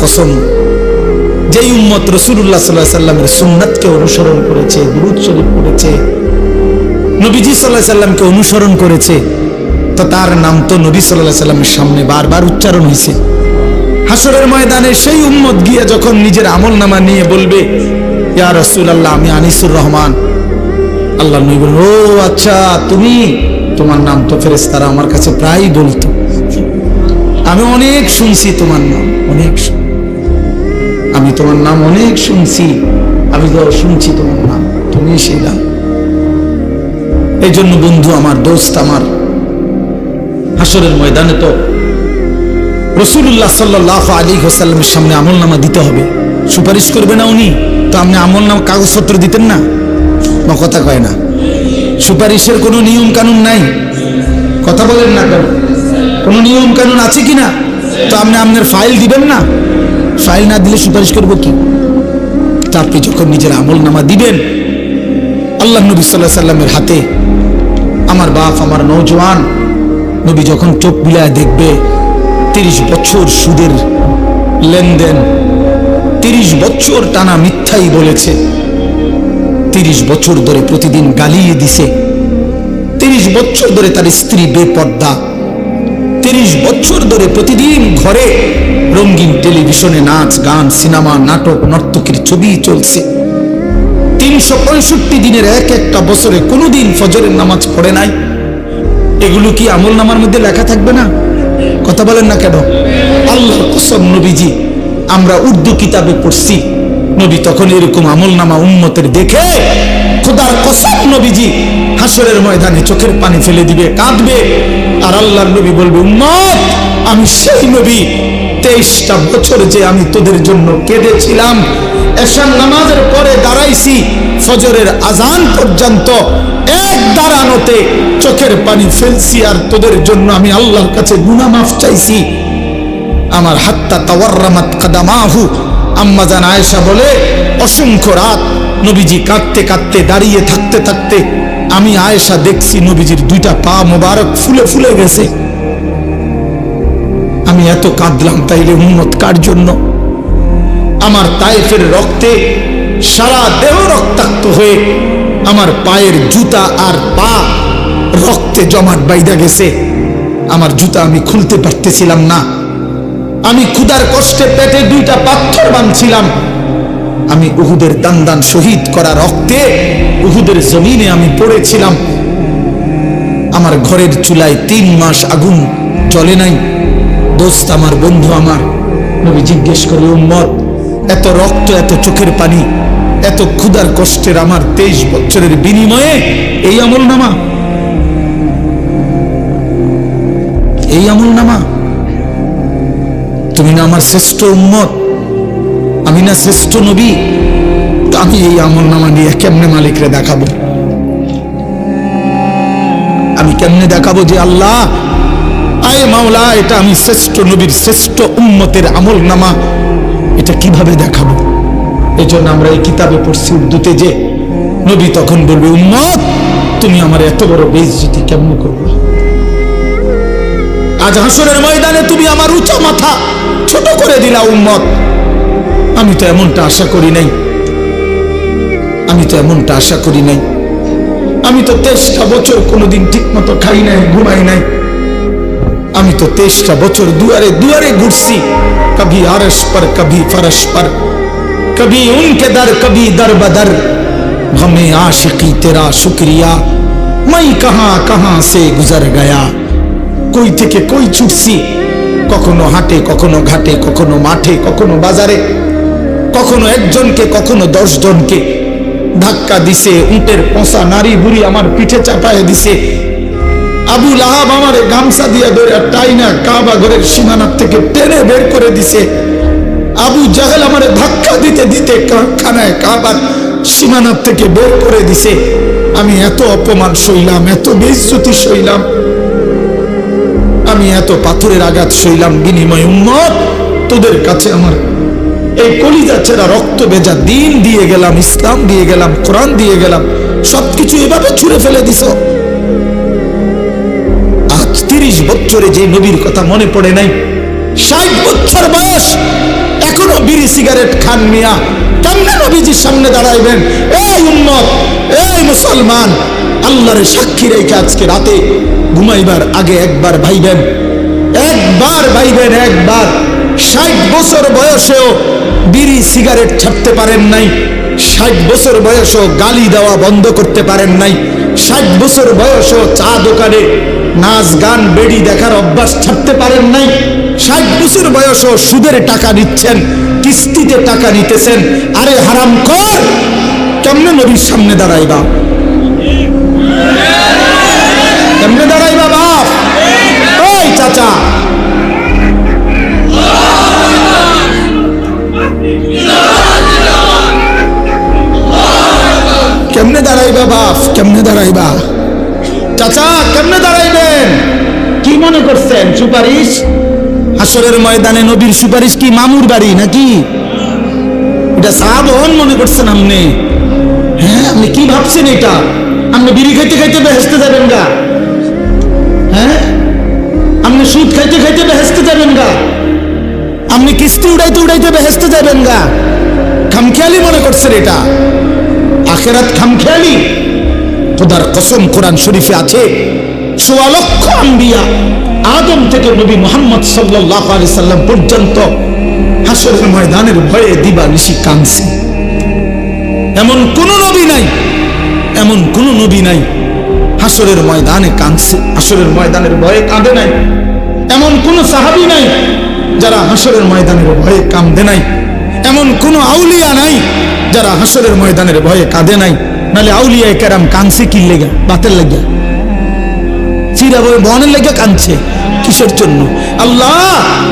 কসম, যেই উম্মত রাসূলুল্লাহ সাল্লাল্লাহু আলাইহি সাল্লামের সুন্নাতকে অনুসরণ করেছে, দুরূদ শরীফ পড়েছে, নবীজি সাল্লাল্লাহু আলাইহি সাল্লামকে অনুসরণ করেছে, তো তার নাম তো নবী সাল্লাল্লাহু আলাইহি সাল্লামের সামনে বারবার উচ্চারণ হয়েছে। হাসরের ময়দানে সেই উম্মত গিয়ে যখন নিজের আমলনামা নিয়ে বলবে, ইয়া রাসূলুল্লাহ, আমি আনিসুর রহমান, আল্লাহ নবী বলল, ও আচ্ছা তুমি, তোমার নাম তো ফেরেশতারা আমার কাছে প্রায়ই বলতো, আমি অনেক শুনছি তোমার নাম, আমি তোমার নাম অনেক শুনছি, আমি তো শুনছি তোমার নাম, তুমি সেই নাম। এই জন্য বন্ধু আমার, দোস্ত আমার, হাসরের ময়দানে তো রাসূলুল্লাহ সাল্লাল্লাহু আলাইহি ওয়াসাল্লামের সামনে আমলনামা দিতে হবে। সুপারিশ করবে না উনি, তো আপনি আমলনামা কাগজপত্র দিতেন না? কথা কয় না, সুপারিশের কোনো নিয়ম কানুন নাই, কথা বলেন না কেন? কোনো নিয়ম কানুন আছে কিনা? তো আপনি আপনার ফাইল দিবেন না? ফাইল না দিলে সুপারিশ করবো কি? তা আপনি যখন নিজের আমলনামা দিবেন, আল্লাহ নবী সাল্লাল্লাহু আলাইহি সাল্লামের হাতে, আমার বাপ, আমার নওজোয়ান নবী যখন চোখ বুলায় দেখবে 30 বছর সুদের লেনদেন, 30 বছর টানা মিথ্যাই বলেছে, 30 বছর ধরে প্রতিদিন গালিয়ে দিছে, 30 বছর ধরে তার স্ত্রী বেপর্দা, 30 বছর ধরে প্রতিদিন ঘরে রঙিন টেলিভিশনে নাচ গান, সিনেমা, নাটক, নর্তকীর ছবি চলছে, 365 দিনের এক একটা বছরে কোনোদিন ফজরের নামাজ পড়ে নাই। এগুলো কি আমল নামার মধ্যে লেখা থাকবে না? কথা বলেন না কেন? আল্লাহর কসম, নবীজি, আমরা উর্দু কিতাবে পড়ছি, নবী তখন এরকম আমল নামা উম্মতের দেখে খোদার কসম নবীজি হাসরের ময়দানে চোখের পানি ফেলে দিবে, কাঁদবে, আর আল্লাহর নবী বলবে, উম্মত, আমি সেই নবী, 23টা বছর যে আমি তোদের জন্য কেঁদেছিলাম, এশার নামাজের পরে দাঁড়াইছি ফজরের আজান পর্যন্ত, এক দাঁড়ানোতে চোখের পানি ফেলছি, আর তোদের জন্য আমি আল্লাহর কাছে গুনাহ মাফ চাইছি। আমার হাত্তা তাওয়াররামাত কাদামাহু, আম্মা জান আয়েশা বলে, অসংখ্য রাত নবীজি কাঁদতে কাঁদতে, দাঁড়িয়ে থাকতে থাকতে আমি আয়েশা দেখছি নবীজির 2টা পা মোবারক ফুলে ফুলে গেছে। আমি এত কাঁদলাম, তাইলে উম্মত কার জন্য? আমার তায়েফের রক্তে সারা দেহ রক্তাক্ত হয়ে আমার পায়ের জুতা আর পা রক্তে জমাট বাইধা গেছে, আমার জুতা আমি খুলতে পারতেছিলাম না, আমি ক্ষুধার কষ্টে পেটে 2টা পাথর বাঁধছিলাম, আমি উহুদের দান শহীদ করা রক্তে উহুদের জমিনে আমি পড়েছিলাম, আমার ঘরের চুলায় 3 মাস আগুন জ্বলে নাই। দোস্ত আমার, বন্ধু আমার, নবী জিজ্ঞেস করে, উম্মত, এত রক্ত, এত চোখের পানি, এত ক্ষুধার কষ্টের আমার 23 বছরের বিনিময়ে এই আমলনামা, এই আমলনামা? তুমি না আমার শ্রেষ্ঠ উম্মত, আমি না শ্রেষ্ঠ নবী? তো আমি এই আমলনামা নিয়ে কেমনে মালিকরে দেখাবো? আমি কেমনে দেখাবো যে আল্লাহ, আয় মাওলা, এটা আমি শ্রেষ্ঠ নবীর শ্রেষ্ঠ উম্মতের আমলনামা, এটা কিভাবে দেখাবো? এই জন্য আমরা এই কিতাবে পড়ছি উর্দুতে, যে নবী তখন বলবে, উম্মত, তুমি আমার এত বড় বেইজ্জতি কেমনে করবে? আজ হাসরের ময়দানে তুমি আমার উঁচা মাথা ছোট করে দিলা উম্মত। আমি তো এমনটা আশা করি নাই, আমি তো এমনটা আশা করি নাই। আমি তো 23টা বছর কোনোদিন ঠিক মতো খাই নাই, ঘুমাই নাই। আমি তো 23টা বছর দুয়ারে দুয়ারে ঘুরছি, কবি আরশ পর, কবি ফরশ পর, কবি উনকে দর, কবি দর বদর, গমে আশিকি তেরা শুক্রিয়া, मैं कहां कहां से गुजर गया। কই থেকে কই ছুটছি, কখনো হাটে, কখনো ঘাটে, কখনো মাঠে, কখনো বাজারে, কখনো একজনকে, কখনো 10 জনকে ধাক্কা দিছে, উটের পোষা নারী বুড়ি আমার পিঠে চাপায় দিছে, আবু লাহাব আমারে গামছা দিয়ে ধরে টাইনা কাবা ঘরের সীমানা থেকে টেনে বের করে দিছে, আবু জাহেল আমারে ধাক্কা দিতে দিতে খানায় কাবার সীমানা থেকে বের করে দিছে। আমি এত অপমান সইলাম, এত বেইজ্জতি সইলাম, আমি এত পাথরের আঘাত সইলাম, বিনিময় উম্মত তোদের কাছে আমার এই কলিজা ছেঁড়া রক্ত ভেজা দিন দিয়ে গেলাম, ইসলাম দিয়ে গেলাম, কোরআন দিয়ে গেলাম, সবকিছু এভাবে ছুঁড়ে ফেলে দিছ। আজ 30 বছরে যে নবীর কথা মনে পড়ে নাই, 60 বছর বয়স, এখনো সিগারেট খান মিয়া, কেমনে নবীজির সামনে দাঁড়াইবেন? এই উম্মত, এই মুসলমান, আল্লাহর সাক্ষী রেখে আজকে রাতে ঘুমাইবার আগে একবার ভাইবেন, একবার ভাইবেন, একবার 60 বছর বয়সেও বিড়ি সিগারেট ছাড়তে পারেন নাই, 60 বছর বয়সেও গালি দেওয়া বন্ধ করতে পারেন নাই, 60 বছর বয়সেও চা দোকানে নাচ গান বেড়ি দেখার অভ্যাস ছাড়তে পারেন নাই, 60 বছর বয়সেও সুদের টাকা নিচ্ছেন, কিস্তিতে টাকা নিতেছেন। আরে হারামখোর, কেমনে নবীর সামনে দাঁড়াইবা? কেমনে দাঁড়াইবা বাপ? ওই চাচা, কেমনে দাঁড়াইবা বাপ? কেমনে দাঁড়াইবা? চাচা কেমনে দাঁড়াইবেন? কি মনে করছেন সুপারিশ? হাসরের ময়দানে নবীর সুপারিশ কি মামুর বাড়ি নাকি? এটা সাহাবন মনে করছেন আপনি? হ্যাঁ, আপনি কি ভাবছেন এটা? আপনি বিড়ি খাইতে খাইতে বেহেশতে যাবেন গা? হ্যাঁ, আপনি সুদ খাইতে খাইতে বেহেশতে যাবেন গা? আপনি কিস্তি উড়াইতে উড়াইতে বেহেশতে যাবেন গা? খামখেয়ালি মনে করছেন এটা? আখেরাত খামখেয়ালি? খোদার কসম, কোরআন শরীফে আছে ১৬ লক্ষ আম্বিয়া আদম থেকে নবী মুহাম্মদ সাল্লাল্লাহু আলাইহি সাল্লাম পর্যন্ত হাসরের ময়দানের ভয়ে দিবানিশি কাঁদছে। এমন কোন নবী নাই, এমন কোন নবী নাই হাসরের ময়দানে কাঁদছে, হাসরের ময়দানের ভয়ে কাঁদে নাই। এমন কোন সাহাবী নাই যারা হাসরের ময়দানের ভয়ে কাঁদে নাই। এমন কোন আউলিয়া নাই যারা হাসরের ময়দানের ভয়ে কাঁদে নাই। নালে আউলিয়া কেরাম কাঁদছে কি লেগা? বাতের লেগা, চিরা বই বনের লেগে কাঁদছে কিসের জন্য? আল্লাহ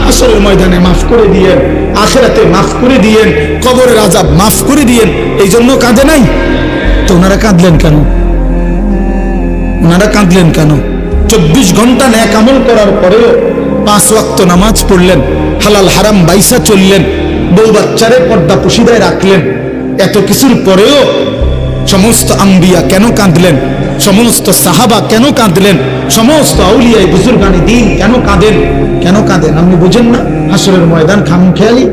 হাসরের ময়দানে মাফ করে দিয়েন, আখিরাতে মাফ করে দিয়েন, কবরের আযাব মাফ করে দিয়েন, এই জন্য কাঁদে নাই। তো ওনারা কাঁদলেন কেন? ওনারা কাঁদলেন কেন? 24 ঘন্টা নেক আমল করার পরেও 5 ওয়াক্ত নামাজ পড়লেন, হালাল হারাম বাইসা চললেন, বউ বাচ্চারে পর্দা পুশিদায় রাখলেন, এত কিছুর পরেও সমস্ত আম্বিয়া কেন কাঁদলেন? সমস্ত সাহাবা কেন কাঁদলেন? সমস্ত আউলিয়ায়ে বুজুর্গানে দ্বীন কেন কাঁদেন? কেন কাঁদেন আপনি বুঝেন না? হাসরের ময়দান খামখেয়ালি?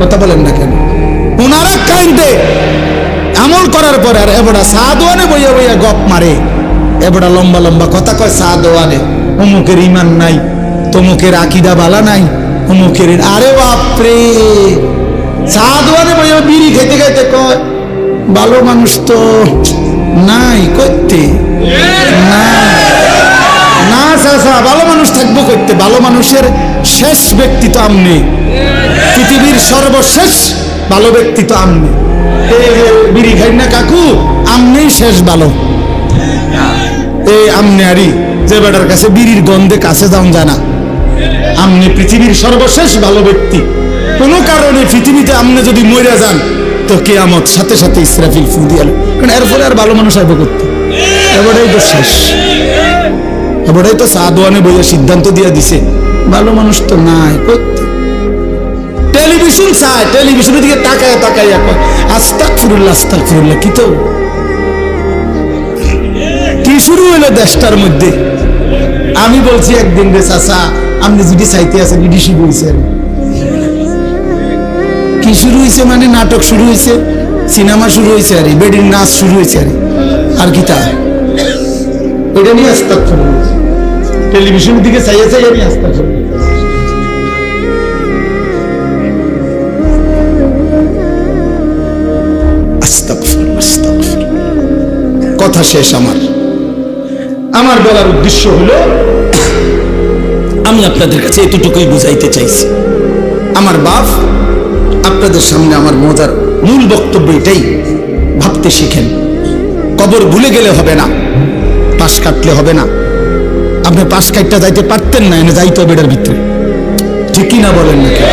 কথা বলেন না কেন? ওনারা কাঁদে আমল করার পরে, আর এবড়া সাদওয়ানে বইয়া বইয়া গপ মারে, এবড়া লম্বা লম্বা কথা কয় সাদওয়ানে, অমুকের ইমান নাই, তমুকের আকীদা বালা নাই, অমুকের। আরে বাপরে, সাদওয়ানে বইয়া বিড়ি খেতে খেতে কয় ভালো মানুষ তো নাই করতে না চাচা, ভালো মানুষ থাকবো করতে? ভালো মানুষের শেষ ব্যক্তি তো আপনি, পৃথিবীর সর্বশেষ ভালো ব্যক্তি তো আপনি। বিড়ি খাই না কাকু, আপনি শেষ ভালো। এই আমনে আরি যে বেটার কাছে বিড়ির গন্ধে কাছে যাওয়া যায় না, আপনি পৃথিবীর সর্বশেষ ভালো ব্যক্তি। কোনো কারণে পৃথিবীতে আপনি যদি মরে যান তো কিয়ামত সাথে সাথে ইসরাফিল ফু দিয়ে এলো, কারণ এরপরে আর ভালো মানুষ আইব করতে। এবারেই তো শেষ, এবারেই তো সাদওয়ানে বইয়া সিদ্ধান্ত দিয়ে দিছে ভালো মানুষ তো নাই করতে। টেলিভিশন চায়, টেলিভিশনের দিকে তাকায় তাকাইয়া কয় আস্তাগফিরুল্লাহ আস্তাগফিরুল্লাহ। কি তো কি শুরু হলো দেশটার মধ্যে? আমি বলছি একদিন রে চাচা, আপনি যদি চাইতে আছেন ইডি শুরু হয়েছে। কি শুরু হয়েছে মানে? নাটক শুরু হয়েছে, সিনেমা শুরু হয়েছে, আরে বেডির নাচ শুরু হয়েছে, আর কি তা ওইটা নিয়ে আস্তাগফিরুল্লাহ। টেলিভিশনের দিকে চাইয়া চাইয়া নিয়ে আস্তাগফিরুল্লাহ। কথা শেষ। আমার বলার উদ্দেশ্য হলো, আমি আপনাদের কাছে এতটুকুই বুঝাইতে চাইছি। আমার বাপ আপনাদের সামনে আমার মজার মূল বক্তব্য এটাই, ভাবতে শিখেন। কবর ভুলে গেলে হবে না, পাশ কাটলে হবে না। আপনি পাশ কাটতে যাইতে পারতেন না, এনে যাইতে হবে এটার ভিতরে, ঠিক কি না বলেন নাকি?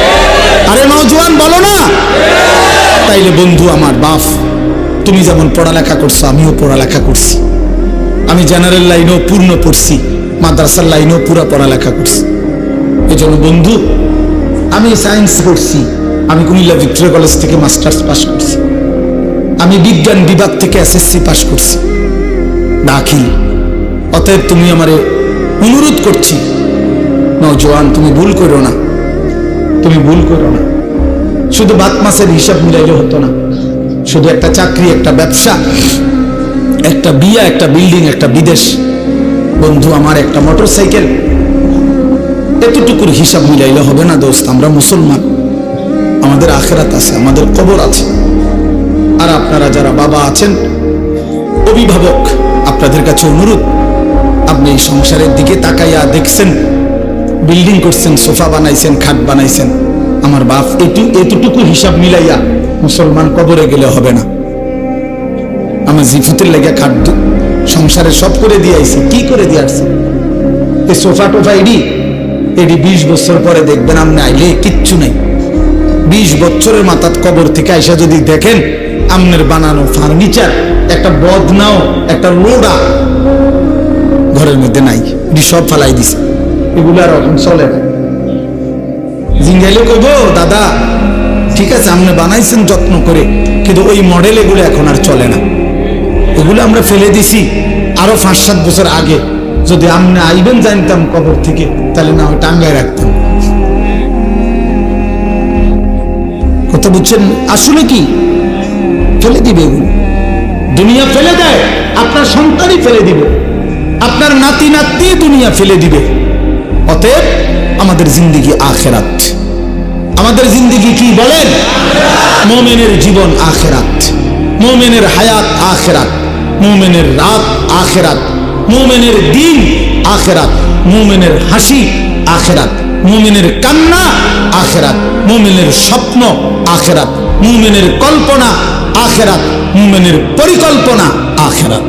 আরে নওজোয়ান বলো না? তাইলে বন্ধু আমার বাপ, তুমি যেমন পড়ালেখা করছো আমিও পড়ালেখা করছি। আমি জেনারেল লাইনেও পূর্ণ পড়ছি, মাদ্রাসার লাইনেও পুরা পড়ালেখা করছি। এই জন্য বন্ধু, আমি সায়েন্স পড়ছি, আমি কুমিল্লা ভিক্টোরিয়া কলেজ থেকে মাস্টার্স পাস করছি, আমি বিজ্ঞান বিভাগ থেকে এসএসসি পাস করছি দাখিল। অতএব তুমি আমারে অনুরোধ করছি, নওজোয়ান তুমি ভুল করো না, তুমি ভুল করো না। শুধু ভাত মাছের হিসাব মিলাইলে হতো না, শুধু একটা চাকরি, একটা ব্যবসা, একটা বিয়া, একটা বিল্ডিং, একটা বিদেশ, বন্ধু আমার একটা মোটরসাইকেল, এতটুকুর হিসাব মিলাইলে হবে না দোস্ত। আমরা মুসলমান, আমাদের আখিরাত আছে, আমাদের কবর আছে। আর আপনারা যারা বাবা আছেন, অভিভাবক, আপনাদের কাছে অনুরোধ, আপনি এই সংসারের দিকে তাকাইয়া দেখছেন, বিল্ডিং করছেন, সোফা বানাইছেন, খাট বানাইছেন, আমার বাপ এতটুকু হিসাব মিলাইয়া মুসলমান কবরে গেলে হবে না। আমার জিফুতের লেগে খাট সংসারে সব করে দিয়ে আইছি, কি করে দিয়ে আসছে? এই সোফা টোফা এডি 20 বছর পরে দেখবেন আপনি আইলে কিচ্ছু নাই। 20 বছরের মাথাত কবর থেকে আইসা যদি দেখেন আমনের বানানো ফার্নিচার, একটা বদনাও, একটা লোডা ঘরের মধ্যে নাই, সব ফালাই দিছে। এগুলো আর এখন চলে না। জিঙ্গাইলে কইব, দাদা ঠিক আছে আপনি বানাইছেন যত্ন করে, কিন্তু ওই মডেল এগুলো এখন আর চলে না, এগুলো আমরা ফেলে দিছি আরো 5-7 বছর আগে। যদি আপনি আইবেন জানতাম কবর থেকে, তাহলে না টাঙ্গায় রাখতাম। কথা বুঝছেন? আসলে কি ফেলে দিবে এগুলো, দুনিয়া ফেলে দেয়, আপনার সন্তানই ফেলে দিবে, আপনার নাতি নাতনি দুনিয়া ফেলে দিবে। অতএব আমাদের জিন্দেগি আখেরাত। আমাদের জিন্দেগি কি বলেন? মুমিনের জীবন আখেরাত, মুমিনের হায়াত আখেরাত, মুমিনের রাত আখেরাত, মুমিনের দিন আখেরাত, মুমিনের হাসি আখেরাত, মুমিনের কান্না আখেরাত, মুমিনের স্বপ্ন আখেরাত, মুমিনের কল্পনা আখেরাত, মুমিনের পরিকল্পনা আখেরাত।